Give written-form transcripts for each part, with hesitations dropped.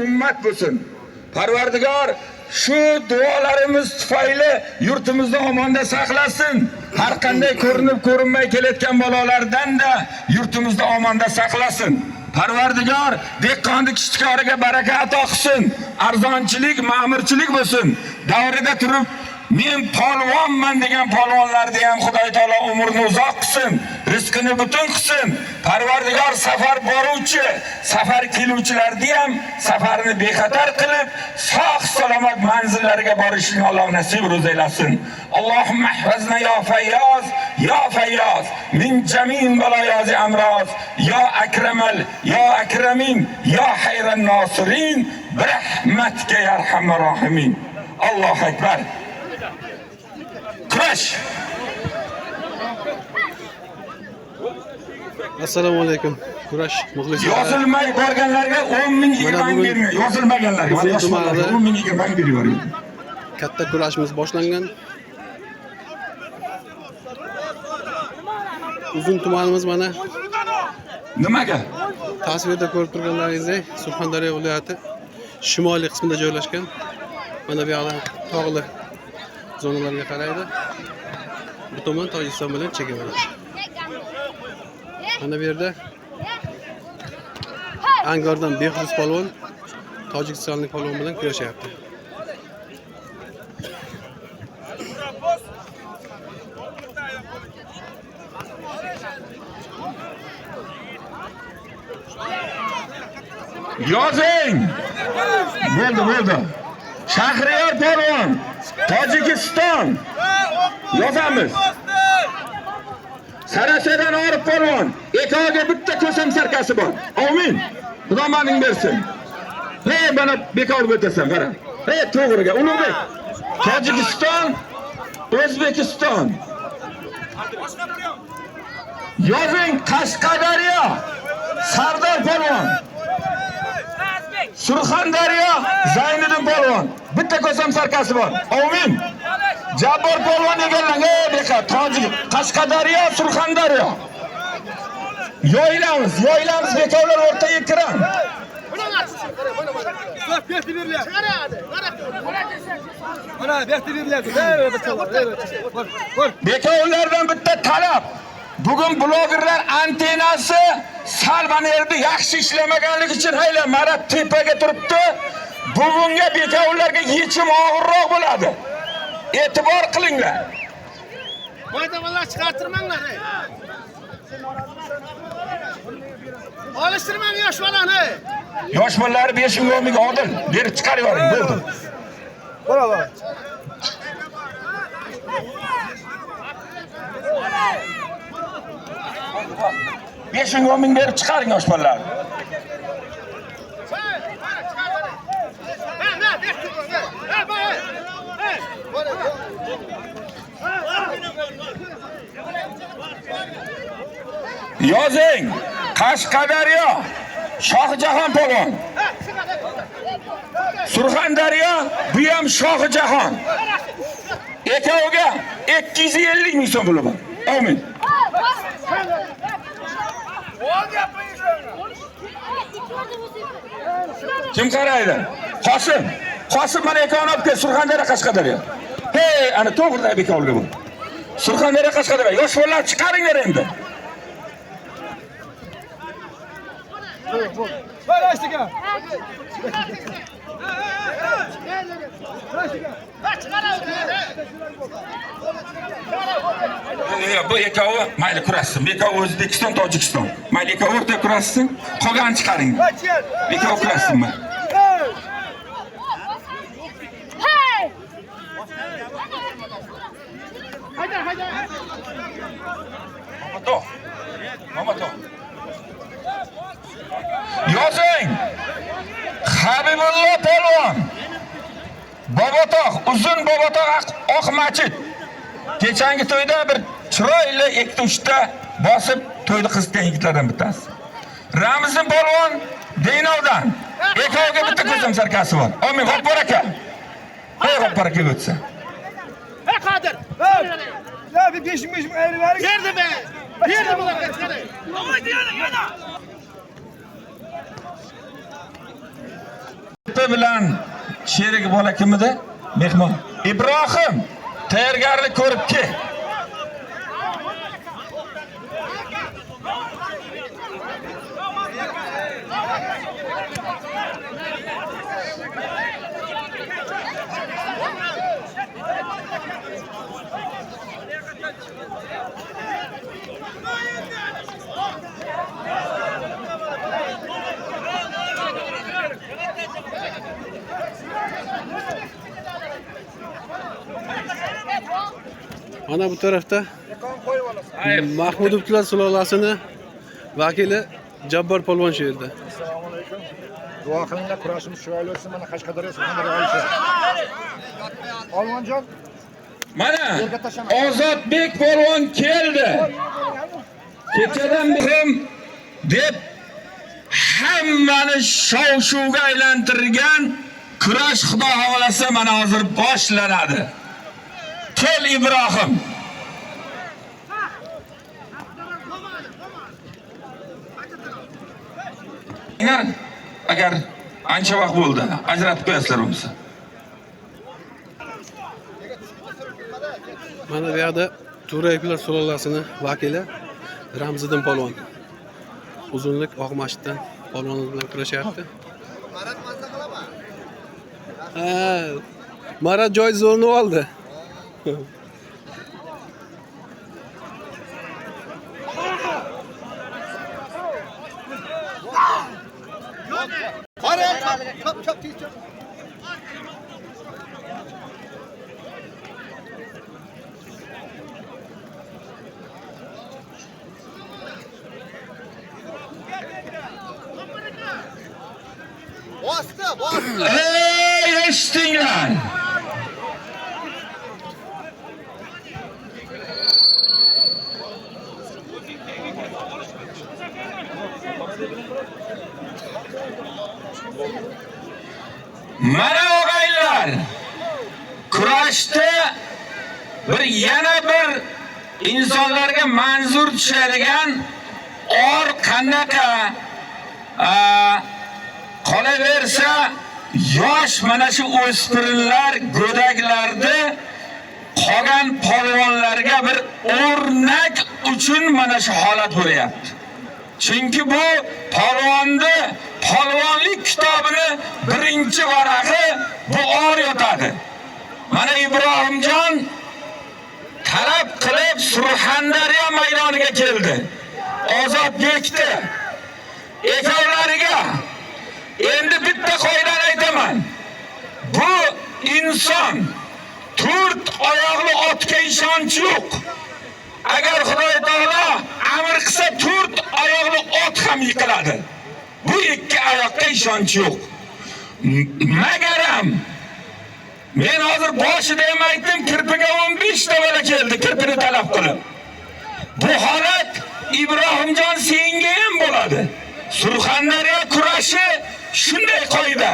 ummat bo'lsin. Parvardigor shu duolarimiz tufayli yurtimizni omonda saqlasin. Har qanday ko'rinib ko'rinmay kelayotgan balolardan da yurtimizni omonda saqlasin. Parvardigor dehqonni kishtikoriga baraka ato qilsin. Arzonchilik, ma'murchilik bo'lsin. Davrida turib men polvonman degan polvonlarni ham Xudoy taolo umrini uzoq qilsin, rizqini butun qilsin. Parvardigor safar boruvchi, safar keluvchilarni ham safarini bexatar qilib, sog' salomat manzillariga borishni Alloh nasib rozaylasin. Allohumma ihfazna ya Fayyaz min jami'in balayazi amraz ya akramal ya akramin ya hayran nasirin bi rahmatika ya arhamar rahimin. Allohu akbar. Kurash. Assalomu alaykum. Kurash muxlislar. Yozilmay borganlarga 10 ming 20 ming bermiyor. Yozilmaganlarga mana yoshlarga 10 ming 20 ming beriyor. Katta kurashimiz boshlangan. Uzun tumanimiz mana nimaga? Tasvirda ko'rib turganlaringizdek, Surxondaryo viloyati shimoliy qismida joylashgan. Mana bu yoqda tog'li zonalarga qaraydi. Bu tomon Tojikiston bilan chegara. Mana bu yerda Angordan Behruz polvon tojikistonlik polvon bilan kurashyapti. Yozing. Bo'ldi. Shahriyor polvon, Tojikiston. Yozamiz. Sarasadan Orif polvon, ekoga bitta ko'sam sarkasi bor. Amin. Xudo ma'ning bersin. Hey, bana bekor o'tasan, qara. Hey, to'g'riga Ulug'bek. Tojikiston, O'zbekiston. Yozing Qashqadaryo, Sardor polvon. Surxondaryo, Zayniddin polvon. Bitta ko'sam sarkasi bor. Amin. Jabbor polvon egallangan beka Tojik, Qashqadaryo, Surxondaryo. Yo'ylamiz bekovlar o'rtaga kiram. Bekovlardan bitta talab. Bugun blogerlar antenasi sal mana yerda yaxshi ishlamaganligi uchun hayla marab tepaga turibdi. Bugunga bekovlarga yechim og'irroq bo'ladi. E'tibor qilinglar. Foydalanlar chiqartirmanglar. Olishtirmang yosh bolani. Yosh bolalar 5 mingga odil berib chiqarib yuboring, bo'ldi. Bravo. Besh ming berib chiqaring yosh bolalar. Yozing Qashqadaryo, Shohjahon polvon. Surxondaryo, bu ham Shohjahon. Ekoga 250 ming so'm puli bor. Amin. Kim qaraydi? Qosim mana ekoni olib kel, Surxondaryo, Qashqadaryo. Hey, ana to'g'rida bekovga bu. Surxondaryo, Qashqadaryo. Yosh bolalar chiqaringlar endi. Bu ekovi mayli kurashsin. Bekov O'zbekiston, Tojikiston. Mayli ekov o'rta kurashsin, qolganini chiqaring. Bekov kurashsin. Mamato. Yozing. Habibullo polvon. Bobotog', uzun Bobotog' oq machit. Kechangi to'yda bir chiroyli ikkita bosib to'yda qizgan yigitlardan bittasi. Ramzin polvon Deynovdan. Ekoga bitta ko'zim sarkasi bor. Amin, xo'p baraka. Hey, xo'p baraka o'tsa. Hey Qodir. Ya bir 5 ming ayirib bering. Berdi be. Berdi bularga chiqaray. Voy yana. do'sti bilan sherik bola kim edi? Mehmon. Ibrohim, tayyorgarlik ko'rib kel. Ana bu tarafda Mahmudovlar sulolasini vakili Jabbor polvon shu yerda. Assalomu alaykum. Duo qilinglar, kurashimiz chiroyli o'tsin. Mana Qashqadaryo, Surxondaryo olishdi. Olmonjon, Mana Ozodbek polvon keldi. Kechadan beri deb hammani shov-shuvga aylantirgan kurash xudo xolasa mana hozir boshlanadi. Kel Ibrohim. Agar ancha vaqt bo'ldi, ajratib qo'yasizlar bo'lsa. Mana bu yerda To'rayevlar sulolasini vakili Ramziddin polvon. Uzunlik Oqmashitdan polvonlar bilan kurashyapti. Marat mazza qilaman. Marat joy zo'rni oldi. Ey eshtinglar. Mana o'g'aylar, kurashda yana bir insonlarga manzur tushadigan or qanaqa qolaversa, yosh mana shu o'spirinlar go'daklarda qolgan polvonlarga bir o'rnak uchun mana shu holat bo'lyapti. Chunki bu polvonlik kitobini birinchi varaqi bu or yotadi. Mana Ibrohimjon talab qilib Surxondaryo maydoniga keldi. Ozodbekni ekovlariga endi bitta qoidani aytaman. Bu inson 4 oyoqli otga ishonch yo'q. Agar Xudoy taolo amr qilsa 4 oyoqli ot ham yiqiladi. Bu ikki oyoqqa ishonch yo'q. Magaram men hozir boshida ham aytdim, kirpiga 15 ta bola keldi, kirpini talab qilib. Bu holat Ibrohimjon senga ham bo'ladi. Surxondaryo kurashi shunday qoida.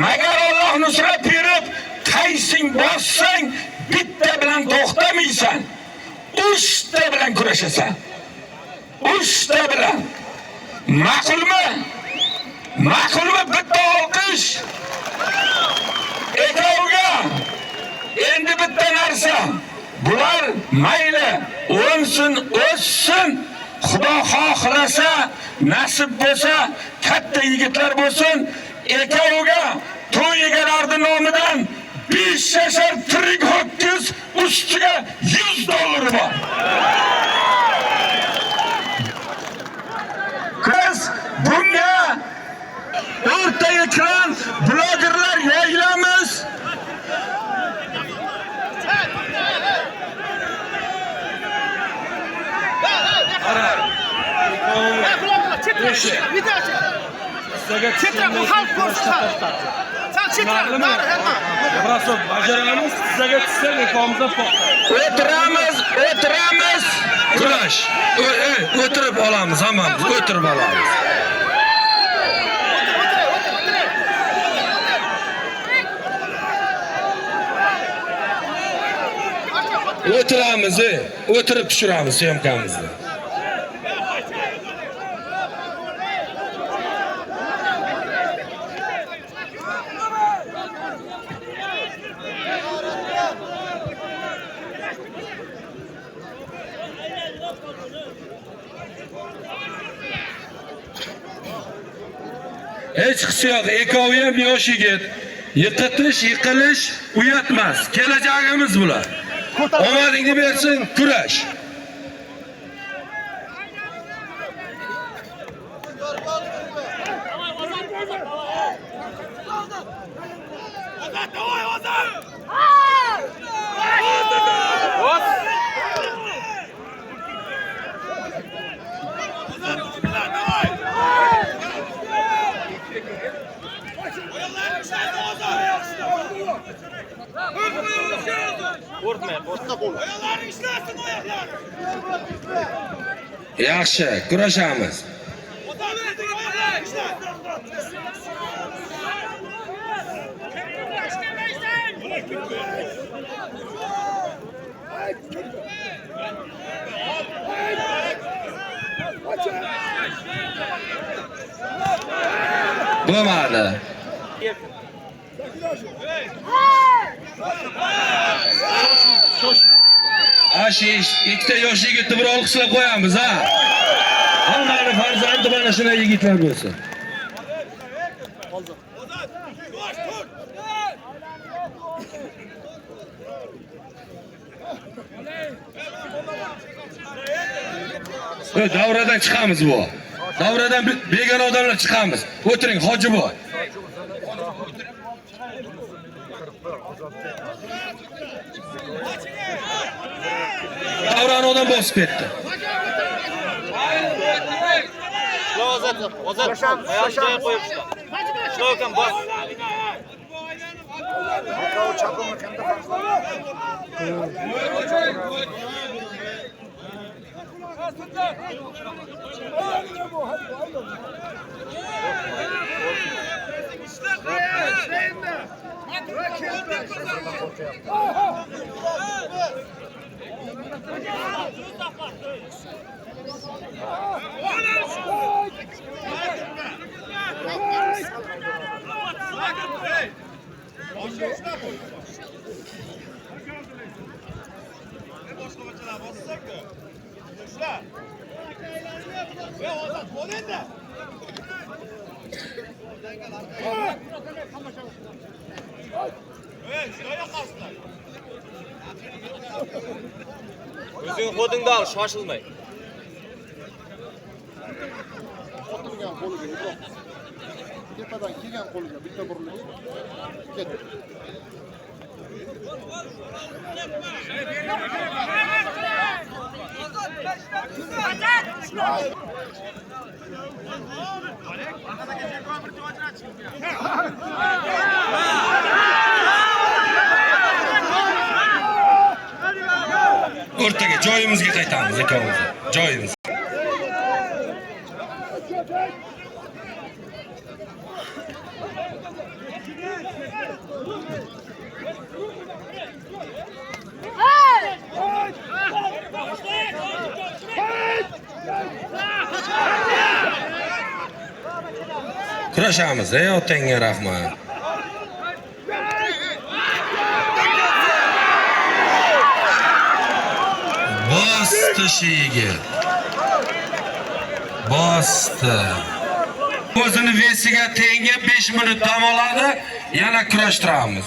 Magar Alloh nusrat berib, qaysing bossang, bitta bilan to'xtamaysan. 3 ta bilan kurashasan. 3 ta bilan. Ma'qulmi? Ma'qulmi bitta olqish? Ekovga endi bitta narsa. Bular mayli o'nsin, o'ssin. Xudo xohlasa, nasib bo'lsa, katta yigitlar bo'lsin. Ekovga to'y egalarining nomidan 5 yashar tirik ho'kiz ustiga $100 bor. Biz bunga o'rta ekran blogerlar yoyilamiz. Chetra bu xalq ko'rsin. Sen chetra, nari hamma. Rasul, bajaramiz, sizga tushsak ekomizda O'tiramiz. kurash. O'tirib olamiz, hammamiz o'tirib olamiz. O'tiramiz, o'tirib tushiramiz syomkamizni. Hech qisi yo'q, ikkovi ham yosh yigit. Yiqitish, yiqilish uyatmas. Kelajagimiz bular. Omadingni bersin, kurash. Yaxshi, kurashamiz. Bo'lmadi. Ashish, ikkita yosh yigitni bir olqishlab qo'yamiz, ha. Hammani farzandi mana shunday yigitlar bo'lsin. Davradan chiqamiz bu. Davradan begona odamlar chiqamiz. O'tiring, Hojiboy. Davrani odam bosib ketdi. Ozat, ayolni joyiga qo'yib chiq. Shular ekan bos. O'zing xo'dingda ol, shoshilmay. Otilgan qo'liga, tepadan kelgan qo'liga bitta burilib ketdi. O'rtaga joyimizga qaytamiz, ikkovimiz. Joyimiz. Kurashamiz, otangga rahmat. Bosdi yigit. Bosdi. O'zini vesiga tenga 5 minut dam oladi, yana kurashtiramiz.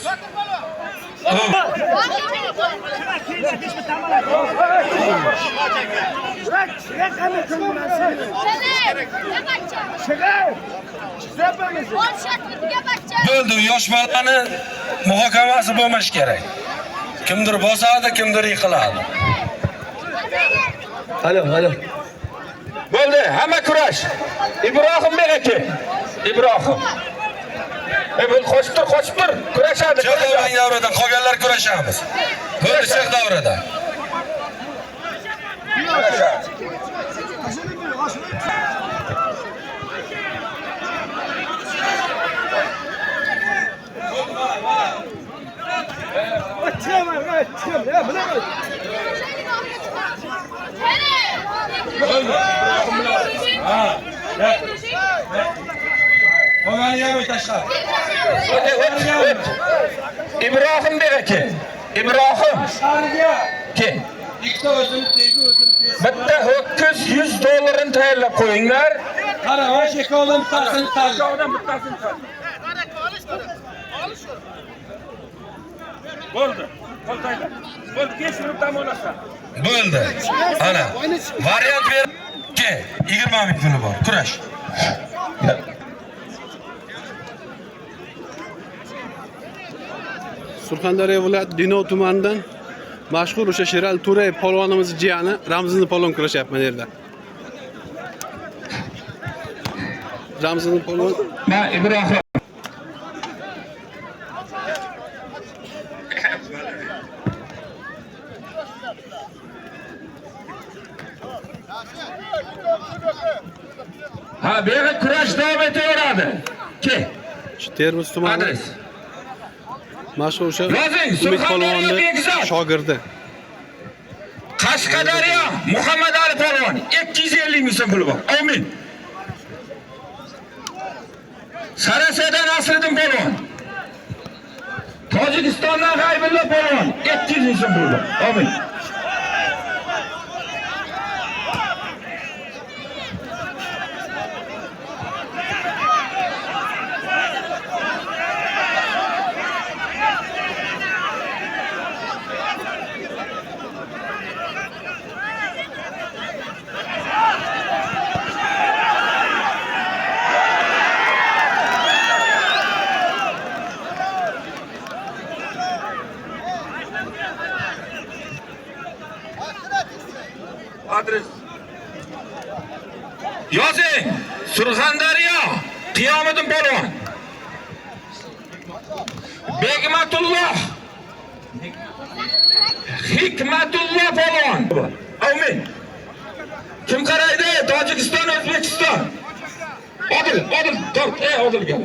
Bo'ldi, yosh bolani muhokamasi bo'lmash kerak. Kimdir bosadi, kimdir yiqiladi. Halo. Bo'ldi, hamma kurash. Ibrohim aka. Ibrohim. Qochib tur. Kurashadi. Davradan qolganlar kurashamiz. Bo'ldi, davradan. İbrahim aka. İbrahim. Ke. Ikkita o'zini tegi Bitta ho'kiz 100 dollarini tayyorlab qo'yinglar. Qara, mana shu ikkovidan bittasini tanla. Ikkovidan bittasini tanla. Bo'ldi. Qo'ltaylar. Bo'ldi, 5 minutdan olasan. Bo'ldi. Ana. Variant ber. 20 ming puli bor. Kurash. Surxondaryo viloyati Denov tumanidan mashhur o'sha Sherali To'rayev polvonimiz jiyani Ramziddin polvon kurashyapti mana yerda. Ramziddin polvon Ma Ibrohim. Ha, bu yerda kurash davom etaveradi. Ke. shu Termiz tumani Adres. mashhur o'sha Yozing, Umid Surxondaryo polvonni Bekzod. shogirdi. Qashqadaryo Muhammad Ali polvon 250 ming so'm puli bor. Amin. Sarasadan Nasriddin polvon. Tojikistondan G'aybulla polvon 200 ming so'm puli bor. Amin. Adres. Yozing. Surxondaryo Qiyomiddin polvon. Begmatulloh. Hikmatulloh polvon. Amin. Kim qaraydi? Tojikiston, O'zbekiston. Odil, top, Odil gel.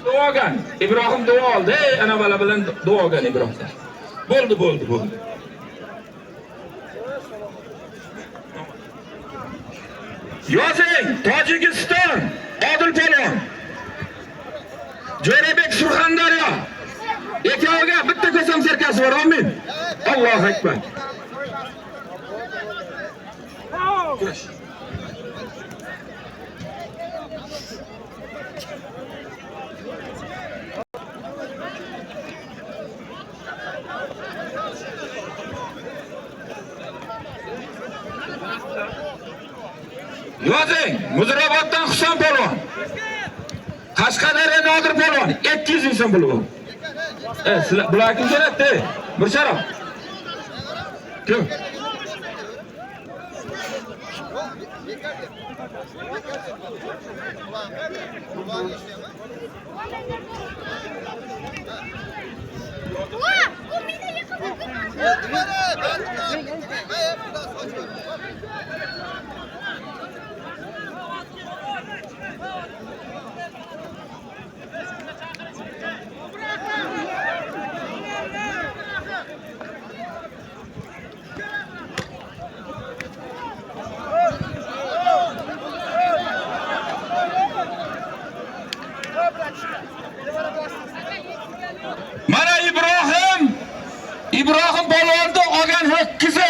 Duogan. İbrahim dua oldu. Ana bala bilan duogan İbrahim. Bo'ldi. Yozing. Tojikiston. Odil polvon. Jo'rabek Surxondaryo. Ikkoviga bitta ko'sam serkasi bor. Amin. Allohu akbar. Yozing. Muzrabotdan Husan polvon. Qashqadaryo Nodir polvon 200 ming so'm puli bor. Sizlar bular kim keladi? Bir sharob. Kim? Mana İbrahim polvonni olgan ho'kizi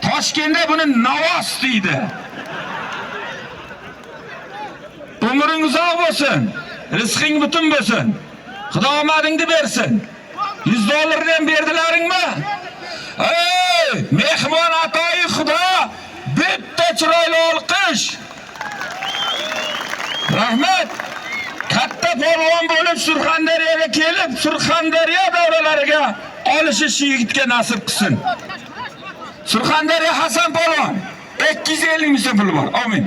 Toshkentda buni Navos deydi. Umring uzoq bo'lsin, rizqing butun bo'lsin. Xudo omadingni bersin. 100 dollardan berdilaringmi? Ey, mehmon atoyi Xudo, bitta chiroyli olqish. Rahmat. Katta polvon bo'lib Surxondaryoga kelib, Surxondaryo davralariga olishish yigitga nasib qilsin. Surxondaryo Hasan polvon 250 ming so'm puli bor. Amin.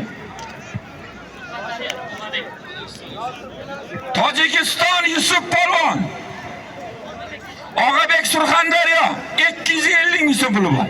Tojikiston Yusuf polvon. Og'abek Surxondaryo 250 ming so'm puli bor.